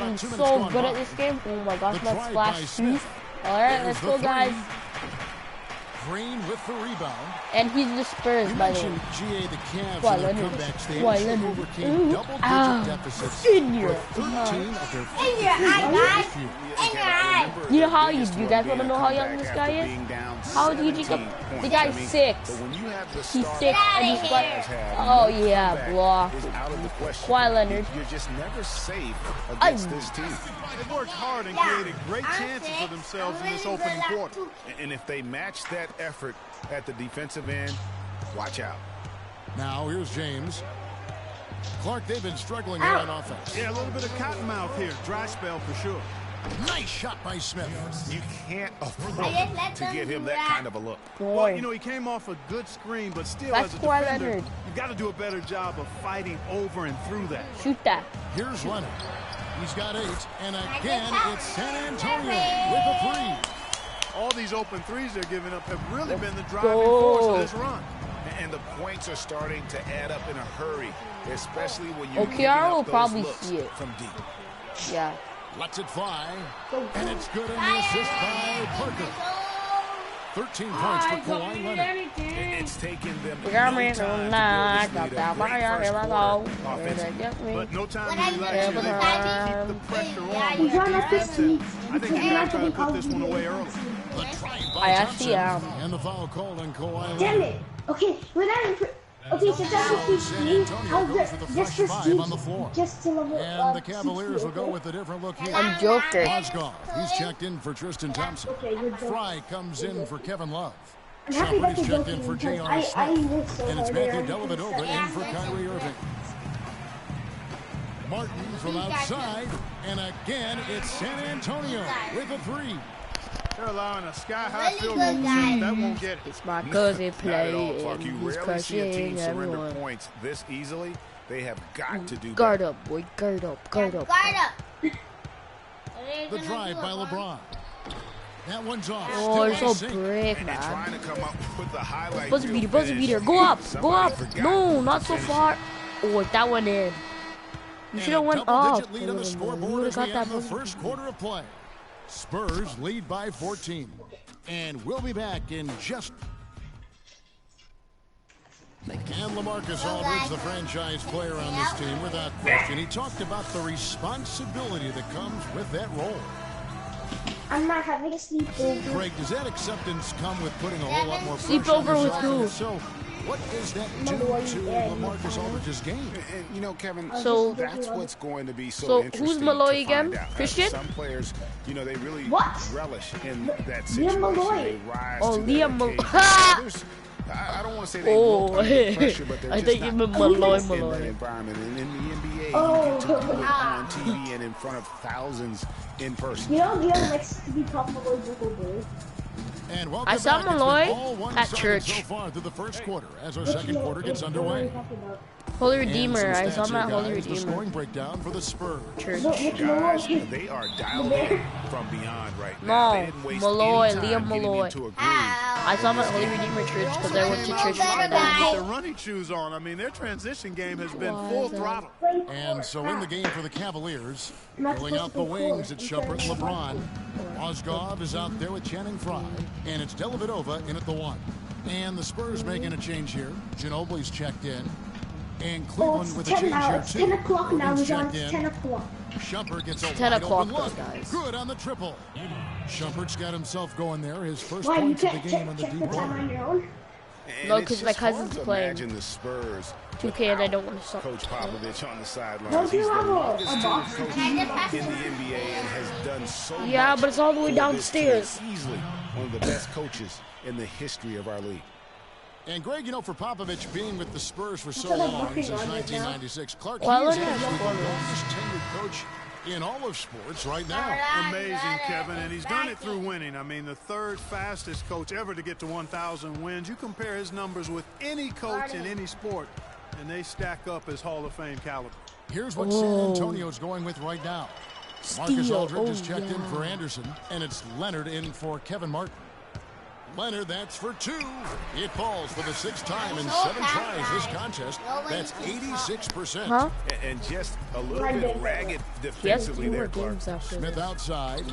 I'm so good at this game. Oh my gosh, my splash shoes. Alright, let's go, guys. Green with the rebound. And he's the Spurs, by the way. GA, the Cavs Why, in their Leonard? comeback stage Why, Leonard? overcame double-digit deficits In your with 13 of their In your eye, guys. In your eye. You know how you guys want to know how young this guy is? How old do you think the guy's 6? He's 6 and he's like, oh yeah, block. Why, Leonard? You're just never safe against this team. They've worked hard and created great chances for themselves in this opening quarter. And if they match that effort at the defensive end, watch out. Now here's James. Clark, they've been struggling here on offense. Yeah, a little bit of cottonmouth here. Dry spell for sure. Nice shot by Smith. You can't afford to get him that kind of a look. Well, you know, he came off a good screen, but still, as a defender, you've got to do a better job of fighting over and through that. Shoot that. Here's Leonard. He's got 8, and again, it's San Antonio with a 3. All these open threes they're giving up have really been the driving force of this run. And the points are starting to add up in a hurry, especially when you're Kiara will probably see it from deep. Yeah. Lets it fly, and it's good, and the assist by Parker. 13 points for Kawhi Leonard. It's taken them But no time to relax. Keep the pressure on. We're trying not to sleep. I think you got to put this one away early. I actually am. And the foul called on Kawhi Leonard. Damn it. Okay, we're not in. Okay, so that's what we see. How good? Just for Steve. Just to level And the Cavaliers will go with a different look here. I'm joking. Mozgov, he's checked in for Tristan Thompson. Okay, you're joking. Fry comes in for Kevin Love. I'm happy that Shumpert is you're checked in for joking J.R. because I Smith. worked so And it's hard Matthew there. Dellavedova in for Kyrie Irving. Martin from outside. And again, it's San Antonio with a 3. They're allowing a sky-high field goal shot. That won't get it. It's my cousin playing. You He's rarely see a team crushing surrender everyone. points this easily. They have got to do Guard better. up, boy. Guard up. Guard up. Guard up. The drive by LeBron. That one's off. Oh, it's Still so in sync. brick, And man. trying to come up with the highlight Buzzer reel beater, buzzer finish. beater. Go up, go Somebody up. forgot No, to not so finish far. Oh, that one in. You should have went up. Double-digit lead on the scoreboard as we end the first quarter of play. Spurs lead by 14. And we'll be back in just... And LaMarcus Aldridge, the franchise player on this team, without question. He talked about the responsibility that comes with that role. I'm not having a sleepover. Craig, does that acceptance come with putting a whole lot more pressure Sleepover on with yourself? who? And so, what does that do to LaMarcus Aldridge's game? And you know, Kevin, So- that's what's going to be so so interesting. who's Malloy to again? find out. Christian? Some players, you know, they really What? relish in that Liam situation. Malloy. They rise Oh, to that Liam Malloy. occasion. Others, I don't want to say they Oh, look under pressure, but they're I just think you not meant Malloy, comfortable in Malloy. that environment. And in the NBA, Oh. you get to do it on TV and in front of thousands in person. You know, Leon likes to be comfortable with Uncle Boy. And welcome I saw back. It's been Malloy all at one-sided church. so far through the first quarter as our second quarter gets underway. Holy And Redeemer. some I stats saw him at here, Holy guys. The Redeemer scoring breakdown for the Spurs. Church. Guys, they are dialed in from beyond right now. No, They didn't waste Malloy, any time Liam getting Malloy. into a groove. I saw him at Holy Redeemer Church because I went to church with my With dad. their running shoes on, I mean, their transition game has been full throttle. And so in the game for the Cavaliers, filling out the wings, it's Shumpert and LeBron. Mozgov is out there with Channing Frye. And it's Dellavedova in at the 1. And the Spurs making a change here. Ginobili's checked in. And Oh, Cleveland it's with a 10 change now. here It's too. 10 o'clock now. Irving's It's checked in. 10 o'clock. Shumpert gets a 10 wide o'clock open though, look. guys. Good on the triple. Shumpert's got himself going there. His first Why, you points of can't the game on the check the deep time ball. on your own? And No, it's 'cause my just hard cousin's to playing imagine the Spurs 2K and I don't want to stop. Coach Popovich on the sidelines. Don't you He's the have longest a tenured box? coach in the NBA and has done so Yeah, much but it's all the way for downstairs. this team. Easily one of the best coaches in the history of our league. And Greg, you know, for Popovich being with the Spurs for so That's what I'm long, working since on right 1996, Clark, Well, he is look at actually the that. longest tenured coach in all of sports right now. Amazing, Kevin, and he's done it through winning. I mean, the third fastest coach ever to get to 1,000 wins. You compare his numbers with any coach in any sport, and they stack up as Hall of Fame caliber. Here's what San Antonio's going with right now. Marcus Steal. Aldridge is Oh, checked in yeah. for Anderson, and it's Leonard in for Kevin Martin. Leonard, that's for 2. It falls for the 6th time in 7 tries this contest. That's 86%. Huh? And just a little bit ragged defensively there, Clark. Smith outside.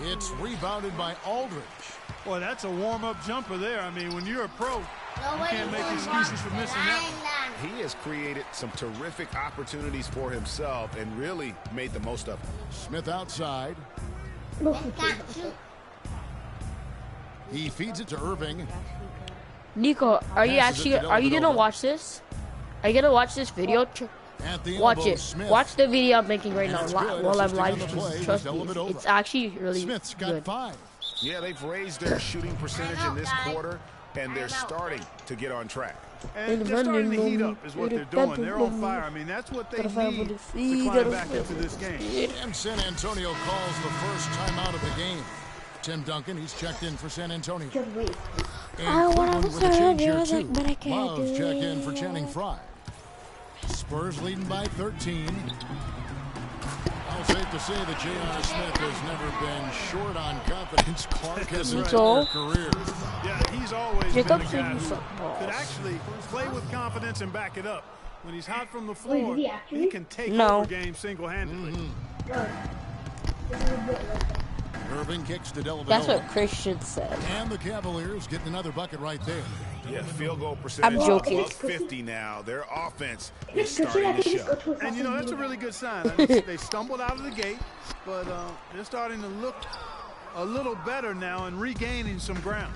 It's rebounded by Aldridge. Boy, that's a warm-up jumper there. I mean, when you're a pro, you can't make excuses for missing that one. He has created some terrific opportunities for himself and really made the most of them. Smith outside. He feeds it to Irving. Nico, are you gonna watch this? Are you gonna watch this video? Watch it. Smith. Watch the video I'm making right now while I'm live Assisting on the streaming. play Trust was me, Dellavedova. it's actually really Smith's got good. 5. Yeah, they've raised their shooting percentage in this quarter, and they're starting to get on track. And they're starting to heat up is what they're doing. They're on fire. I mean, that's what they need to climb back into this game. And San Antonio calls the first timeout of the game. Tim Duncan, he's checked in for San Antonio. And Cleveland with a change here too. Love's check in for Channing Frye. Spurs leading by 13. I'll safe to say that J.R. Smith has never been short on confidence. Clark has in their career. Yeah, he's always been the guy who could actually play with confidence and back it up. When he's hot from the floor, he can take over games single-handedly. Irving kicks to Dellavedova. That's what Christian said. And the Cavaliers getting another bucket right there. Yeah, field goal percentage I'm joking. above 50 now. Their offense is starting to show. And, you know, that's a really good sign. I mean, they stumbled out of the gate, but they're starting to look a little better now and regaining some ground.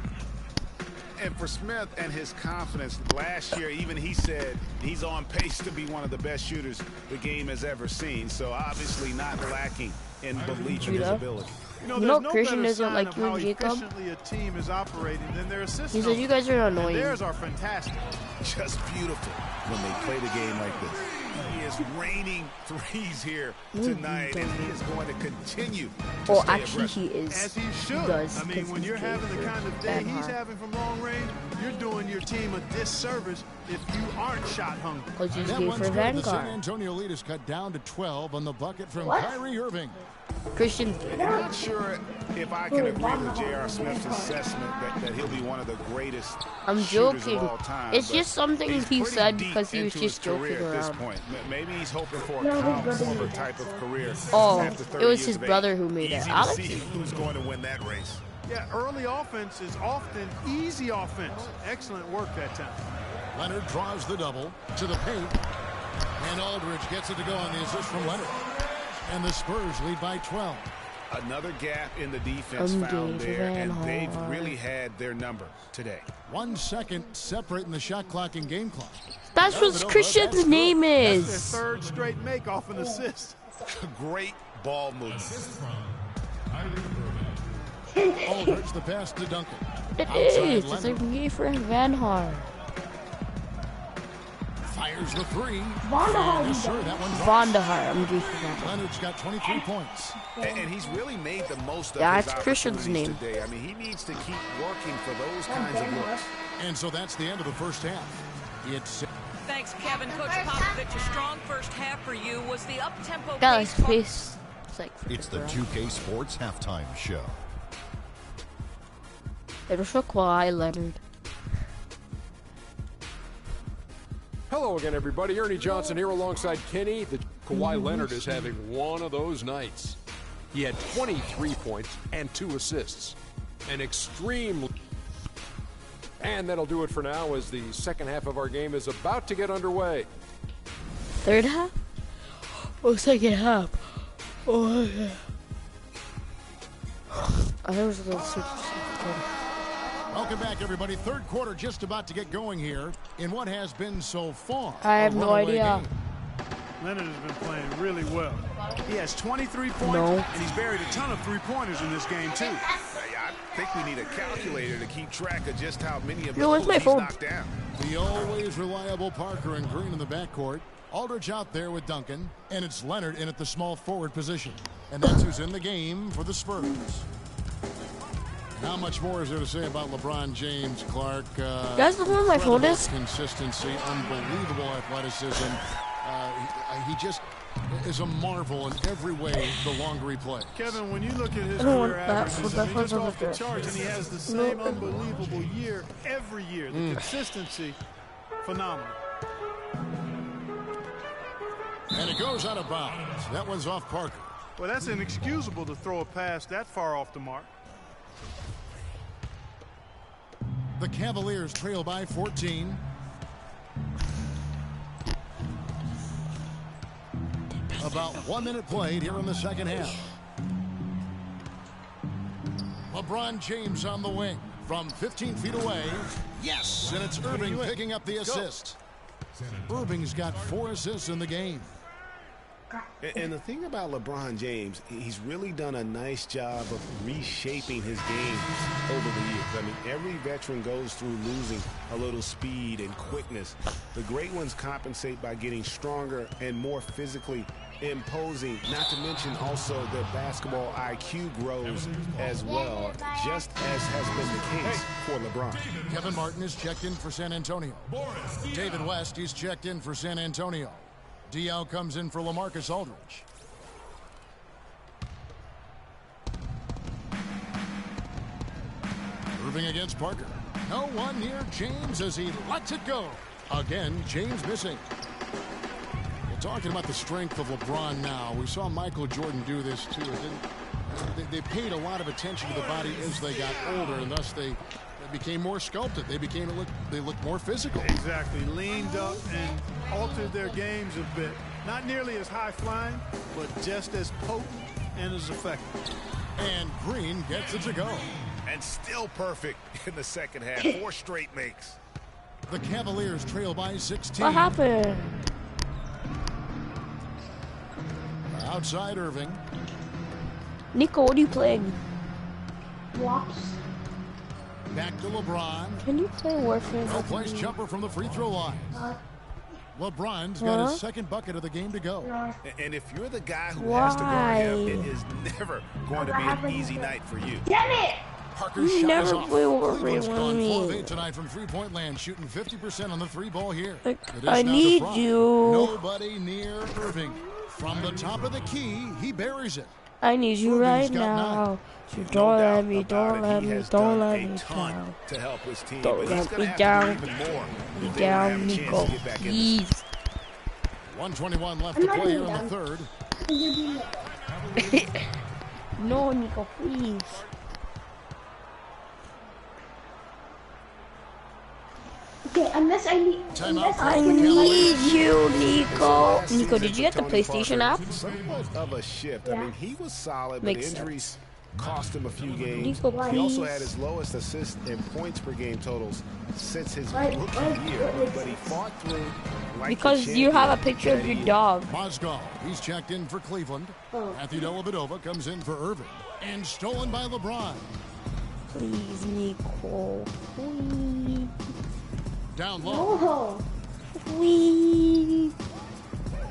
And for Smith and his confidence, last year even he said he's on pace to be one of the best shooters the game has ever seen. So obviously not lacking in belief in his ability. You know, Christian isn't like you and Jacob. Efficiently a team is operating than their assist. He said you guys are annoying. Theirs are fantastic. Just beautiful when they play the game like this. He is raining threes here tonight, and he is going to continue to stay actually, aggressive. he is. As he should. I mean, when you're having the kind of day he's having from long range, you're doing your team a disservice if you aren't shot hungry. Because he's That gay one's for good. The San Vanguard. Antonio lead is cut down to 12 on the bucket from Kyrie Irving. Christian. I'm not sure if I can agree with J.R. Smith's assessment that he'll be one of the greatest I'm shooters joking. of all time. It's just something he's he pretty said deep because he was into his just joking career at this around. point. Maybe he's hoping for a Kyle Korver type of career. Oh, after 30 it was years his of age. brother who made it. Easy to Alex? see who's going to win that race. Yeah, early offense is often easy offense. Excellent work that time. Leonard draws the double to the paint. And Aldridge gets it to go on the assist from Leonard. And the Spurs lead by 12. Another gap in the defense found there, and they've really had their number today. 1 second separating the shot clock and game clock. That's what Christian's name That's is. their third straight make off an assist. Great ball movement. Aldridge, the pass to Duncan. It Outside is. It's Leonard. like me for Van Haar. Fires the 3. Vonderhaar. Yes, sir, that one drops. Vandahar. I'm gay for Van Haar. Leonard's got 23 points. And he's really made the most of Yeah, his it's Christian's opportunities name. today. I mean, he needs to keep working for those kinds of looks. And so that's the end of the first half. It's Thanks, Kevin. Coach Popovich, a strong first half for you. Was the up-tempo Guys, pace... please. It's like. It's the 2K Sports Halftime Show. It was for Kawhi Leonard. Hello again, everybody. Ernie Johnson here alongside Kenny. The Kawhi Leonard is having one of those nights. He had 23 points and 2 assists. An extreme. And that'll do it for now as the second half of our game is about to get underway. Third half? Oh, second half. Oh, yeah. I think it was a little super. welcome back, everybody. Third quarter just about to get going here in what has been so far. I have no idea. Game. Leonard has been playing really well. He has 23 points, No. and he's buried a ton of three-pointers in this game, too. I think we need a calculator to keep track of just how many of Yo, where's those my he's phone? knocked down. The always reliable Parker and Green in the backcourt. Aldridge out there with Duncan, and it's Leonard in at the small forward position. And that's who's in the game for the Spurs. How much more is there to say about LeBron James, Clark? Guys, know where my phone incredible is? Consistency, unbelievable athleticism. He just, is a marvel in every way the longer he plays. Kevin, when you look at his career averages, I mean, just off the charts, and he has the same unbelievable year every year. The consistency, phenomenal. And it goes out of bounds. That one's off Parker. Well, that's inexcusable to throw a pass that far off the mark. The Cavaliers trail by 14. About 1 minute played here in the second half. LeBron James on the wing from 15 feet away. Yes, and it's Irving picking up the assist. Irving's got 4 assists in the game. And the thing about LeBron James, he's really done a nice job of reshaping his game over the years. I mean, every veteran goes through losing a little speed and quickness. The great ones compensate by getting stronger and more physically imposing, not to mention also their basketball IQ grows as well, just as has been the case for LeBron. Kevin Martin is checked in for San Antonio. David West, he's checked in for San Antonio. Diaw comes in for LaMarcus Aldridge. Irving against Parker. No one near James as he lets it go. Again, James missing. Well, talking about the strength of LeBron now, we saw Michael Jordan do this too. They paid a lot of attention to the body as they got older, and thus they became more sculpted. They looked more physical. Exactly. Leaned up and altered their games a bit. Not nearly as high flying, but just as potent and as effective. And Green gets it to go. And still perfect in the second half. 4 straight makes. The Cavaliers trail by 16. What happened? Outside Irving. Nico, what are you playing? Wops. Back to LeBron. Can you play Warfare? No place jumper from the free throw line. LeBron's got his second bucket of the game to go. And if you're the guy who has to guard him, it is never going to be an easy night for you. Damn it! Parker's You shot never is off. play Warfare Cleveland's gone with 4 of me. 8 tonight from three-point land, shooting 50% on the 3-ball here. Like, It is I now need DeFranco. you. Nobody near Irving. From the top of the key, he buries it. I need you Irving's right got now. So No don't doubt let me, about don't it. let He me, has don't done let a me ton down. to help his team. Don't but he's let gonna me have down. to do even more Me if they don't have down, a chance Nico. to get back in this. Please. 1:21 left to play here in the third. No, Nico, please. Okay, unless I need. Timeout. I need you, Nico. Nico, did you get the PlayStation app? Somewhat of a shift. I mean, he was solid, but Makes injuries cost him a few games. Nico, He also please. had his lowest assist and points per game totals since his Right, rookie right, year, right. but he fought through like Because the you have a champion picture of that your he is. dog. Mozgov, he's checked in for Cleveland. Matthew Dellavedova comes in for Irving. And stolen by LeBron. Please, Nico. Please. Down low. Oh, Please.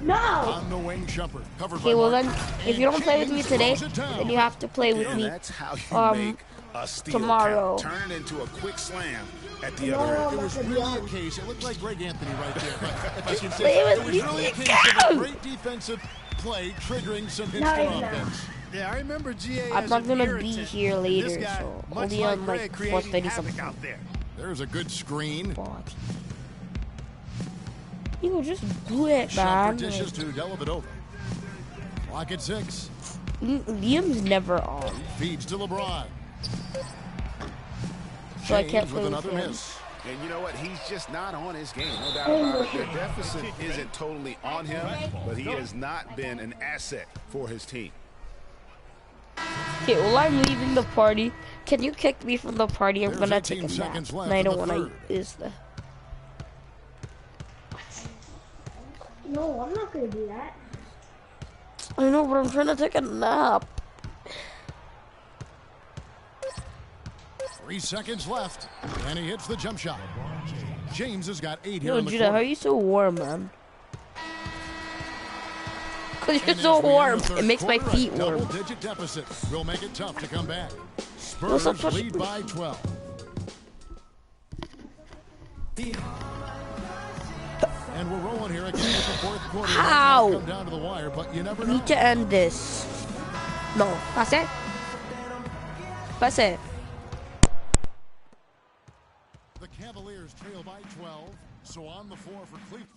no! On the wing, Shumpert. Covered Okay, by well then, Martin. if you don't play with me James today, throws it down. then you have to play with And me that's how you make a steal tomorrow. count. Turn it into a quick slam at the No, other end. It was really a case. It looked like Greg Anthony right there. But if I can Play say, with it was me, really a case Nico. of a great defensive play triggering some No, instant it's not. offense. Yeah, I remember GA I'm as not an gonna be irritant, here and later, this guy, so much I'll be like on like Greg, creating 4:30 havoc something. out there. There's a good screen. You just do it, Shumpert man. dishes to Dellavedova. Clock at 6. Liam's never on, Feeds to LeBron. so I can't James play with with another him. miss. And you know what? He's just not on his game. No doubt about it. The deficit isn't totally on him, but he has not been an asset for his team. Okay, well I'm leaving the party. Can you kick me from the party? I'm There's gonna 18 take a nap. seconds left And I in don't the want third. to use the. No, I'm not gonna do that. I know, but I'm trying to take a nap. 3 seconds left. And he hits the jump shot. James has got 8 here Yo, in the Judah, how quarter. are you so warm, man? Cause you're And so as we end warm. the third It makes my quarter, feet a warm. double-digit deficit will make it tough to come back. Yo, Spurs stop touching lead me. by 12. And we're rolling here again with the fourth quarter. How? Come down to the wire, but you never know. Need to end this. No, pass it. Pass it. The Cavaliers trail by 12. So on the floor for Cleveland.